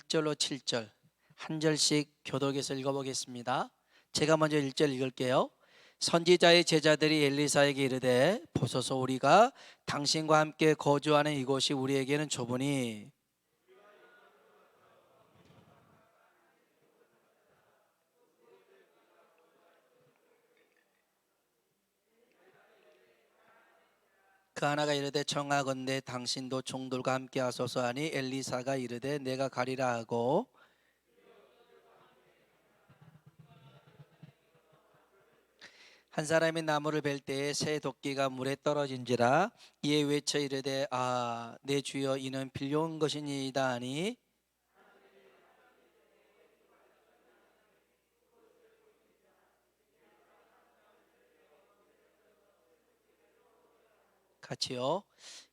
1절로 7절 한 절씩 교독해서 읽어보겠습니다. 제가 먼저 1절 읽을게요. 선지자의 제자들이 엘리사에게 이르되 보소서, 우리가 당신과 함께 거주하는 이곳이 우리에게는 좁으니 그 하나가 이르되 청하건대 당신도 종들과 함께 하소서 하니 엘리사가 이르되 내가 가리라 하고 한 사람이 나무를 벨 때에 새 도끼가 물에 떨어진지라 이에 외쳐 이르되 내 주여 이는 빌려온 것이니이다 하니 같이요.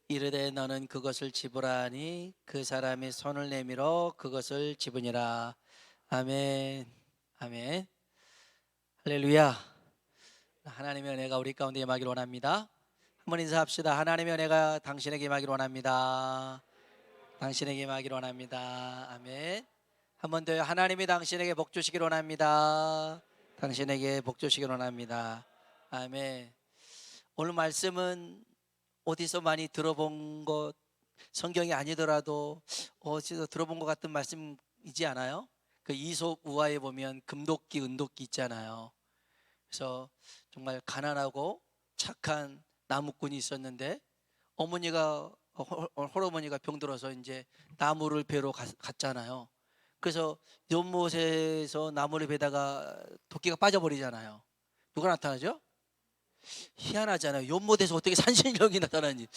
이르되 너는 그것을 집으라 하니 그 사람이 손을 내밀어 그것을 집으니라. 아멘. 아멘. 할렐루야. 하나님의 은혜가 우리 가운데 임하기를 원합니다. 한번 인사합시다. 하나님의 은혜가 당신에게 임하기를 원합니다. 당신에게 임하기를 원합니다. 아멘. 한 번 더요. 하나님이 당신에게 복 주시기를 원합니다. 당신에게 복 주시기를 원합니다. 아멘. 오늘 말씀은 어디서 많이 들어본 것, 성경이 아니더라도 어디서 들어본 것 같은 말씀이지 않아요? 그 이솝 우화에 보면 금도끼, 은도끼 있잖아요. 그래서 정말 가난하고 착한 나무꾼이 있었는데 홀어머니가 병들어서 이제 나무를 베러 갔잖아요. 그래서 연못에서 나무를 베다가 도끼가 빠져버리잖아요. 누가 나타나죠? 희한하잖아요. 연못에서 어떻게 산신령이 나타나는지.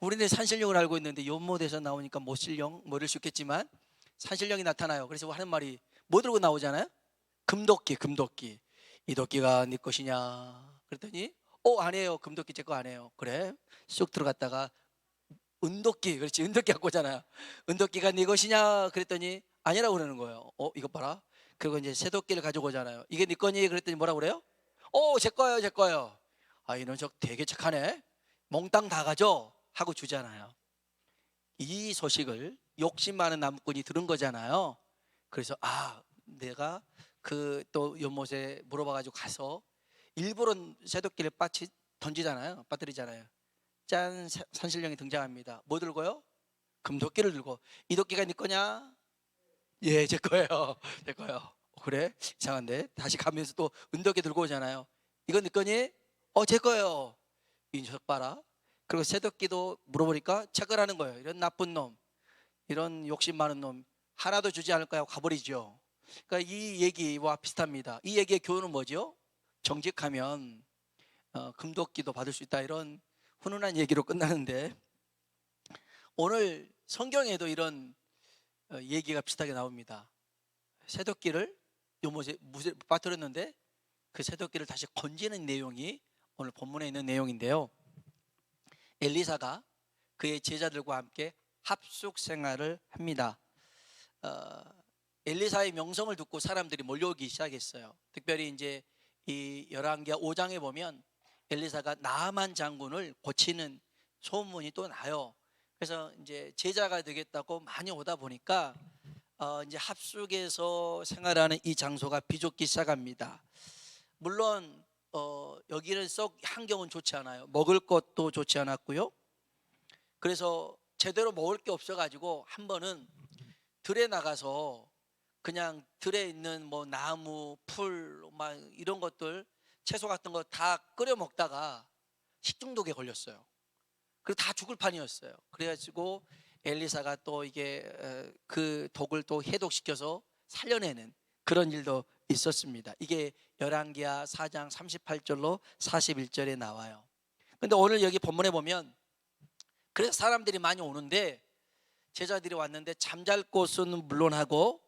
우리는 산신령을 알고 있는데 연못에서 나오니까 모신령 뭐 이럴 수 있겠지만 산신령이 나타나요. 그래서 하는 말이 뭐 들고 나오잖아요? 금도끼. 이 도끼가 네 것이냐 그랬더니 아니에요. 금도끼 제 거 아니에요. 그래 쑥 들어갔다가 은도끼, 그렇지, 은도끼 갖고 오잖아요. 은도끼가 네 것이냐 그랬더니 아니라고 그러는 거예요. 이것 봐라. 그리고 이제 새도끼를 가지고 오잖아요. 이게 네 거니 그랬더니 뭐라고 그래요? 제 거예요. 이 녀석 되게 착하네. 몽땅 다 가져 하고 주잖아요. 이 소식을 욕심 많은 나무꾼이 들은 거잖아요. 그래서 내가 그 또 연못에 물어봐 가지고 가서 일부러 새도끼를 빠뜨리잖아요. 짠, 산신령이 등장합니다. 뭐 들고요? 금도끼를 들고. 이 도끼가 네 거냐? 예, 제 거예요. 제 거예요. 그래? 이상한데. 다시 가면서 또 은도끼 들고 오잖아요. 이건 네 거니? 제 거예요. 이 녀석 봐라. 그리고 새도끼도 물어보니까 체크하는 거예요. 이런 나쁜 놈, 이런 욕심 많은 놈 하나도 주지 않을 거야 하고 가버리죠. 그러니까 이 얘기와 비슷합니다. 이 얘기의 교훈은 뭐죠? 정직하면 금도끼도 받을 수 있다, 이런 훈훈한 얘기로 끝나는데, 오늘 성경에도 이런 얘기가 비슷하게 나옵니다. 새도끼를 요못에 빠뜨렸는데 그 새도끼를 다시 건지는 내용이 오늘 본문에 있는 내용인데요. 엘리사가 그의 제자들과 함께 합숙 생활을 합니다. 엘리사의 명성을 듣고 사람들이 몰려오기 시작했어요. 특별히 이제 이 열왕기하 5장에 보면 엘리사가 나아만 장군을 고치는 소문이 또 나요. 그래서 이제 제자가 되겠다고 많이 오다 보니까 이제 합숙에서 생활하는 이 장소가 비좁기 시작합니다. 물론 여기는 썩 환경은 좋지 않아요. 먹을 것도 좋지 않았고요. 그래서 제대로 먹을 게 없어가지고 한 번은 들에 나가서 그냥 들에 있는 뭐 나무, 풀, 막 이런 것들, 채소 같은 거 다 끓여 먹다가 식중독에 걸렸어요. 그리고 다 죽을 판이었어요. 그래가지고 엘리사가 또 이게 그 독을 또 해독시켜서 살려내는 그런 일도 있었습니다. 이게 열왕기하 4장 38절로 41절에 나와요. 근데 오늘 여기 본문에 보면 그래서 사람들이 많이 오는데 제자들이 왔는데 잠잘 곳은 물론하고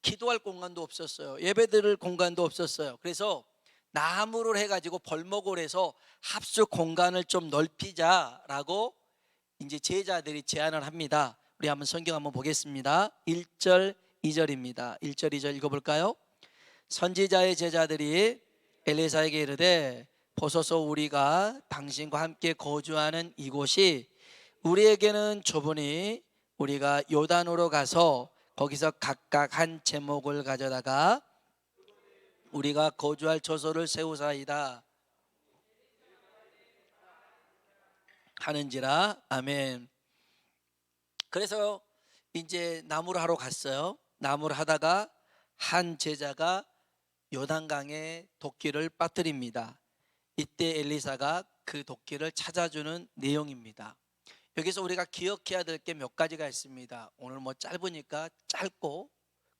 기도할 공간도 없었어요. 예배드릴 공간도 없었어요. 그래서 나무를 해가지고 벌목을 해서 합숙 공간을 좀 넓히자라고 이제 제자들이 제안을 합니다. 우리 한번 성경 한번 보겠습니다. 1절 2절입니다 1절 2절 읽어볼까요? 선지자의 제자들이 엘리사에게 이르되 보소서, 우리가 당신과 함께 거주하는 이곳이 우리에게는 좁으니 우리가 요단으로 가서 거기서 각각 한 제목을 가져다가 우리가 거주할 처소를 세우사이다 하는지라. 아멘. 그래서 이제 나무를 하러 갔어요. 나무를 하다가 한 제자가 요단강에 도끼를 빠뜨립니다. 이때 엘리사가 그 도끼를 찾아주는 내용입니다. 여기서 우리가 기억해야 될 게 몇 가지가 있습니다. 오늘 뭐 짧으니까 짧고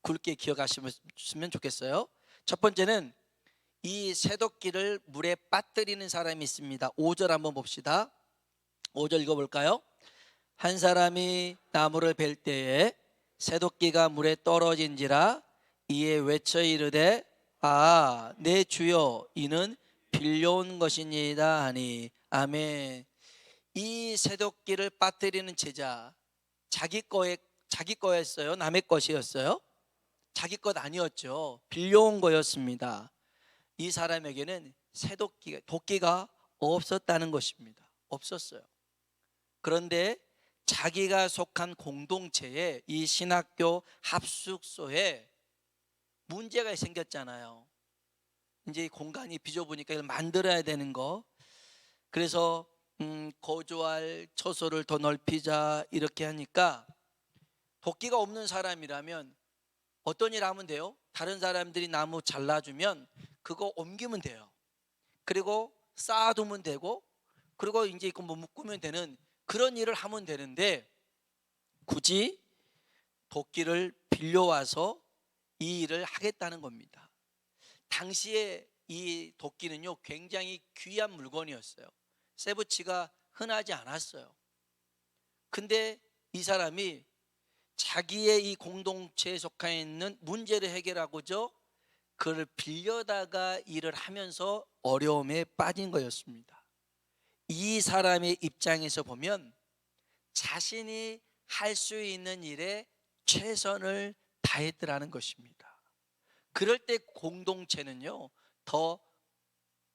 굵게 기억하시면 좋겠어요. 첫 번째는 이 쇠도끼를 물에 빠뜨리는 사람이 있습니다. 5절 한번 봅시다. 5절 읽어볼까요? 한 사람이 나무를 벨 때에 쇠도끼가 물에 떨어진지라 이에 외쳐 이르되 내 주여 이는 빌려온 것이니이다 하니. 아멘. 이 쇠도끼를 빠뜨리는 제자, 자기 거였어요? 남의 것이었어요? 자기 것 아니었죠. 빌려온 거였습니다. 이 사람에게는 도끼가 없었다는 것입니다. 없었어요. 그런데 자기가 속한 공동체에, 이 신학교 합숙소에 문제가 생겼잖아요. 이제 공간이 비좁으니까 이걸 만들어야 되는 거. 그래서 거주할 처소를 더 넓히자 이렇게 하니까 도끼가 없는 사람이라면 어떤 일 하면 돼요? 다른 사람들이 나무 잘라주면 그거 옮기면 돼요. 그리고 쌓아두면 되고, 그리고 이제 이거 뭐 묶으면 되는 그런 일을 하면 되는데 굳이 도끼를 빌려와서 이 일을 하겠다는 겁니다. 당시에 이 도끼는요 굉장히 귀한 물건이었어요. 쇠붙이가 흔하지 않았어요. 근데 이 사람이 자기의 이 공동체에 속해 있는 문제를 해결하고자 그를 빌려다가 일을 하면서 어려움에 빠진 거였습니다. 이 사람의 입장에서 보면 자신이 할 수 있는 일에 최선을 다했더라는 것입니다. 그럴 때 공동체는요 더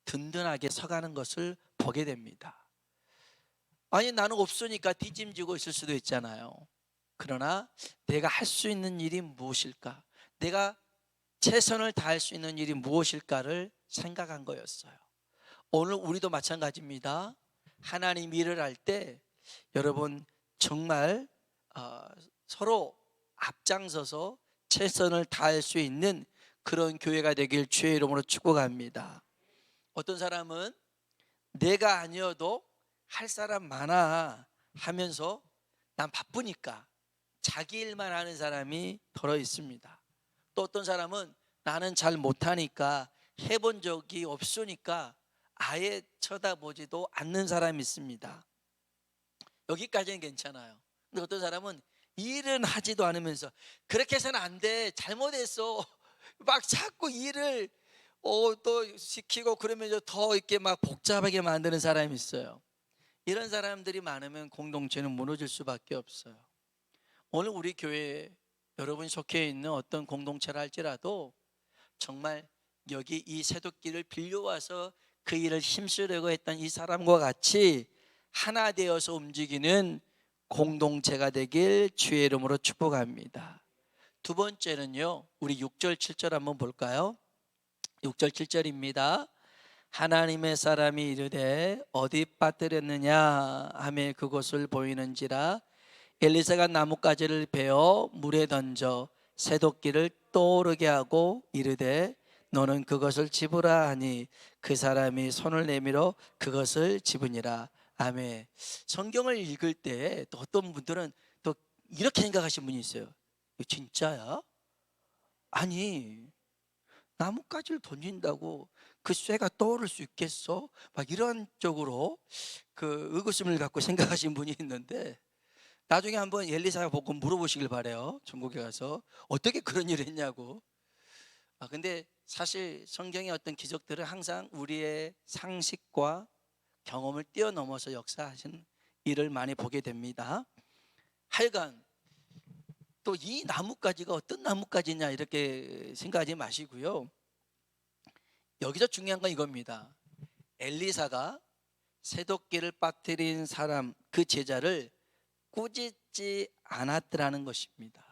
든든하게 서가는 것을 보게 됩니다. 아니 나는 없으니까 뒷짐지고 있을 수도 있잖아요. 그러나 내가 할 수 있는 일이 무엇일까? 내가 최선을 다할 수 있는 일이 무엇일까를 생각한 거였어요. 오늘 우리도 마찬가지입니다. 하나님 일을 할 때 여러분 정말 서로 앞장서서 최선을 다할 수 있는 그런 교회가 되길 주의 이름으로 축복합니다. 어떤 사람은 내가 아니어도 할 사람 많아 하면서 난 바쁘니까 자기 일만 하는 사람이 덜어 있습니다. 또 어떤 사람은 나는 잘 못하니까 해본 적이 없으니까 아예 쳐다보지도 않는 사람이 있습니다. 여기까지는 괜찮아요. 근데 어떤 사람은 일은 하지도 않으면서 그렇게 해서는 안 돼, 잘못했어 막 자꾸 일을 또 시키고 그러면서 더 이렇게 막 복잡하게 만드는 사람이 있어요. 이런 사람들이 많으면 공동체는 무너질 수밖에 없어요. 오늘 우리 교회에 여러분이 속해 있는 어떤 공동체를 할지라도 정말 여기 이 쇠도끼를 빌려와서 그 일을 힘쓰려고 했던 이 사람과 같이 하나 되어서 움직이는 공동체가 되길 주의 이름으로 축복합니다. 두 번째는요, 우리 6절 7절 한번 볼까요? 6절 7절입니다. 하나님의 사람이 이르되 어디 빠뜨렸느냐 하며 그곳을 보이는지라 엘리사가 나뭇가지를 베어 물에 던져 쇠도끼를 떠오르게 하고 이르되 너는 그것을 집으라 하니 그 사람이 손을 내밀어 그것을 집으니라. 아멘. 성경을 읽을 때 또 어떤 분들은 또 이렇게 생각하시는 분이 있어요. 진짜야? 아니 나뭇가지를 던진다고 그 쇠가 떠오를 수 있겠어? 막 이런 쪽으로 그 의구심을 갖고 생각하시는 분이 있는데 나중에 한번 엘리사 보고 물어보시길 바래요. 천국에 가서 어떻게 그런 일을 했냐고. 근데 사실 성경의 어떤 기적들은 항상 우리의 상식과 경험을 뛰어넘어서 역사하신 일을 많이 보게 됩니다. 하여간 또 이 나뭇가지가 어떤 나뭇가지냐 이렇게 생각하지 마시고요. 여기서 중요한 건 이겁니다. 엘리사가 쇠도끼를 빠뜨린 사람, 그 제자를 꾸짖지 않았더라는 것입니다.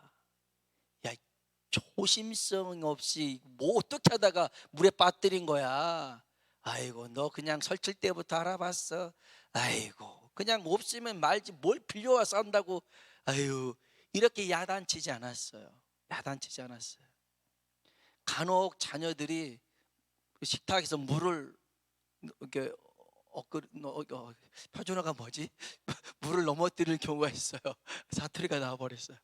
조심성 없이 뭐 어떻게 하다가 물에 빠뜨린 거야. 아이고, 너 그냥 설칠 때부터 알아봤어. 아이고, 그냥 없으면 말지 뭘 빌려와서 한다고. 아유, 이렇게 야단치지 않았어요. 야단치지 않았어요. 간혹 자녀들이 식탁에서 물을 이렇게 표준어가 뭐지? 물을 넘어뜨릴 경우가 있어요. 사투리가 나와버렸어요.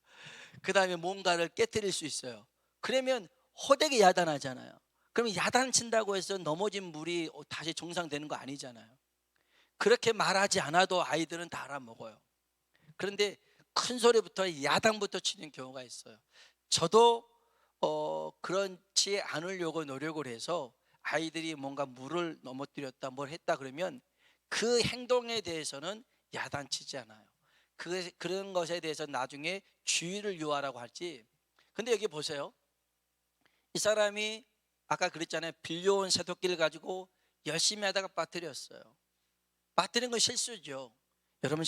그 다음에 뭔가를 깨뜨릴 수 있어요. 그러면 호되게 야단하잖아요. 그러면 야단친다고 해서 넘어진 물이 다시 정상되는 거 아니잖아요. 그렇게 말하지 않아도 아이들은 다 알아먹어요. 그런데 큰 소리부터 야단부터 치는 경우가 있어요. 저도 그렇지 않으려고 노력을 해서 아이들이 뭔가 물을 넘어뜨렸다 뭘 했다 그러면 그 행동에 대해서는 야단치지 않아요. 그런 것에 대해서 나중에 주의를 유하라고 하지. 근데 여기 보세요. 이 사람이 아까 그랬잖아요. 빌려온 세토끼를 가지고 열심히 하다가 빠뜨렸어요. 빠뜨린 건 실수죠. 여러분,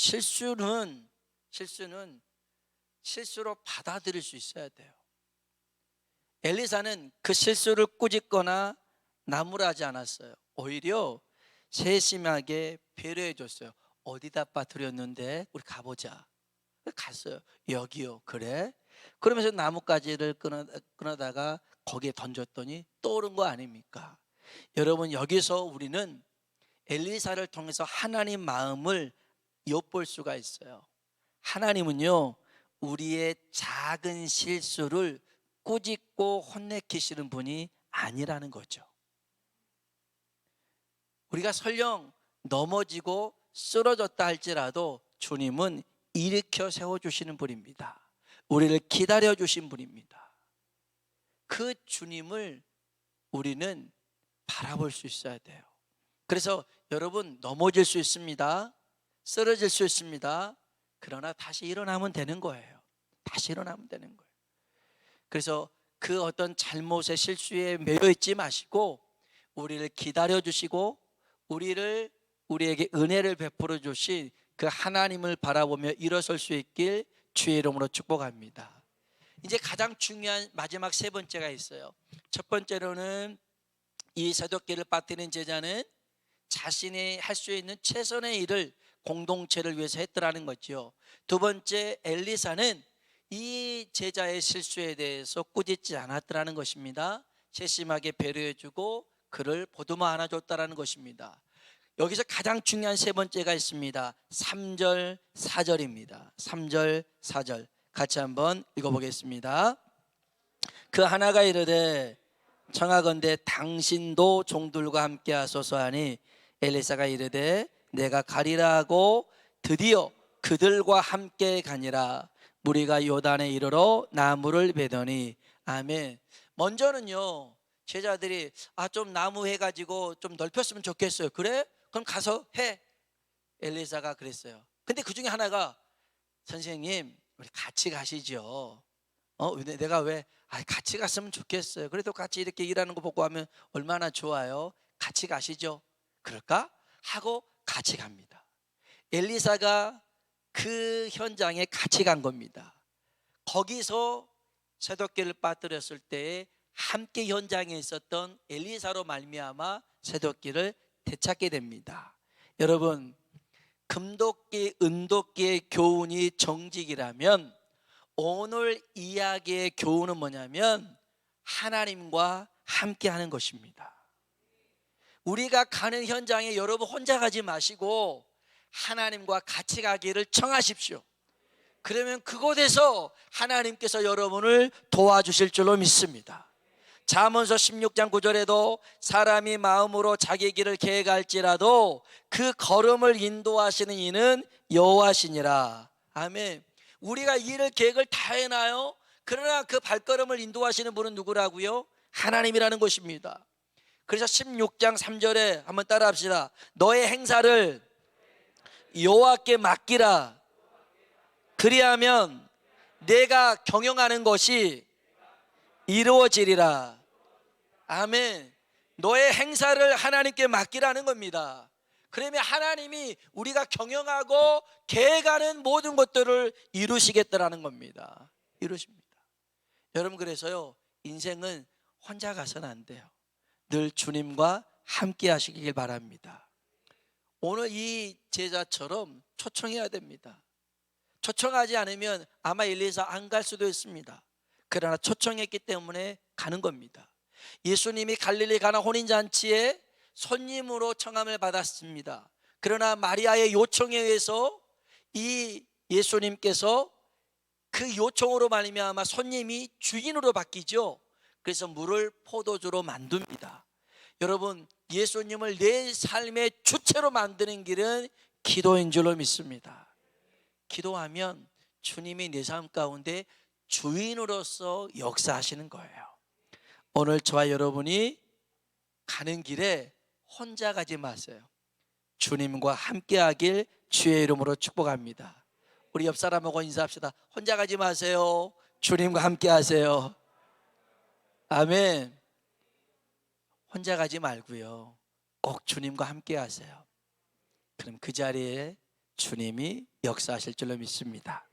실수로 받아들일 수 있어야 돼요. 엘리사는 그 실수를 꾸짖거나 나무라지 않았어요. 오히려 세심하게 배려해 줬어요. 어디다 빠뜨렸는데 우리 가보자. 갔어요. 여기요. 그래? 그러면서 나뭇가지를 끊어다가 거기에 던졌더니 떠오른 거 아닙니까? 여러분, 여기서 우리는 엘리사를 통해서 하나님 마음을 엿볼 수가 있어요. 하나님은요, 우리의 작은 실수를 꾸짖고 혼내키시는 분이 아니라는 거죠. 우리가 설령 넘어지고 쓰러졌다 할지라도 주님은 일으켜 세워주시는 분입니다. 우리를 기다려주신 분입니다. 그 주님을 우리는 바라볼 수 있어야 돼요. 그래서 여러분, 넘어질 수 있습니다. 쓰러질 수 있습니다. 그러나 다시 일어나면 되는 거예요. 다시 일어나면 되는 거예요. 그래서 그 어떤 잘못의 실수에 매여 있지 마시고 우리를 기다려주시고 우리에게 은혜를 베풀어 주신 그 하나님을 바라보며 일어설 수 있길 주의 이름으로 축복합니다. 이제 가장 중요한 마지막 세 번째가 있어요. 첫 번째로는 이 세도끼를 빠뜨린 제자는 자신이 할 수 있는 최선의 일을 공동체를 위해서 했더라는 거죠. 두 번째, 엘리사는 이 제자의 실수에 대해서 꾸짖지 않았더라는 것입니다. 세심하게 배려해주고 그를 보듬어 안아줬다는 것입니다. 여기서 가장 중요한 세 번째가 있습니다. 3절 4절입니다 3절 4절 같이 한번 읽어보겠습니다. 그 하나가 이르되 청하건대 당신도 종들과 함께 하소서 하니 엘리사가 이르되 내가 가리라 하고 드디어 그들과 함께 가니라. 무리가 요단에 이르러 나무를 베더니. 아멘. 먼저는요, 제자들이 좀 나무 해가지고 좀 넓혔으면 좋겠어요. 그래? 그럼 가서 해. 엘리사가 그랬어요. 근데 그 중에 하나가 선생님 우리 같이 가시죠. 내가 왜 같이 갔으면 좋겠어요. 그래도 같이 이렇게 일하는 거 보고 하면 얼마나 좋아요. 같이 가시죠. 그럴까? 하고 같이 갑니다. 엘리사가 그 현장에 같이 간 겁니다. 거기서 세도끼를 빠뜨렸을 때에 함께 현장에 있었던 엘리사로 말미암아 세도끼를 되찾게 됩니다. 여러분, 금도끼, 은도끼의 교훈이 정직이라면 오늘 이야기의 교훈은 뭐냐면 하나님과 함께 하는 것입니다. 우리가 가는 현장에 여러분 혼자 가지 마시고 하나님과 같이 가기를 청하십시오. 그러면 그곳에서 하나님께서 여러분을 도와주실 줄로 믿습니다. 잠언서 16장 9절에도 사람이 마음으로 자기 길을 계획할지라도 그 걸음을 인도하시는 이는 여호와시니라. 아멘. 우리가 일을 계획을 다 해놔요. 그러나 그 발걸음을 인도하시는 분은 누구라고요? 하나님이라는 것입니다. 그래서 16장 3절에 한번 따라 합시다. 너의 행사를 여호와께 맡기라. 그리하면 내가 경영하는 것이 이루어지리라. 아멘. 너의 행사를 하나님께 맡기라는 겁니다. 그러면 하나님이 우리가 경영하고 계획하는 모든 것들을 이루시겠다라는 겁니다. 이루십니다. 여러분, 그래서요, 인생은 혼자 가서는 안 돼요. 늘 주님과 함께 하시길 바랍니다. 오늘 이 제자처럼 초청해야 됩니다. 초청하지 않으면 아마 일리에서 안 갈 수도 있습니다. 그러나 초청했기 때문에 가는 겁니다. 예수님이 갈릴리 가나 혼인잔치에 손님으로 청함을 받았습니다. 그러나 마리아의 요청에 의해서 이 예수님께서 그 요청으로 말미암아 손님이 주인으로 바뀌죠. 그래서 물을 포도주로 만듭니다. 여러분, 예수님을 내 삶의 주체로 만드는 길은 기도인 줄로 믿습니다. 기도하면 주님이 내 삶 가운데 주인으로서 역사하시는 거예요. 오늘 저와 여러분이 가는 길에 혼자 가지 마세요. 주님과 함께하길 주의 이름으로 축복합니다. 우리 옆 사람하고 인사합시다. 혼자 가지 마세요. 주님과 함께하세요. 아멘. 혼자 가지 말고요, 꼭 주님과 함께하세요. 그럼 그 자리에 주님이 역사하실 줄로 믿습니다.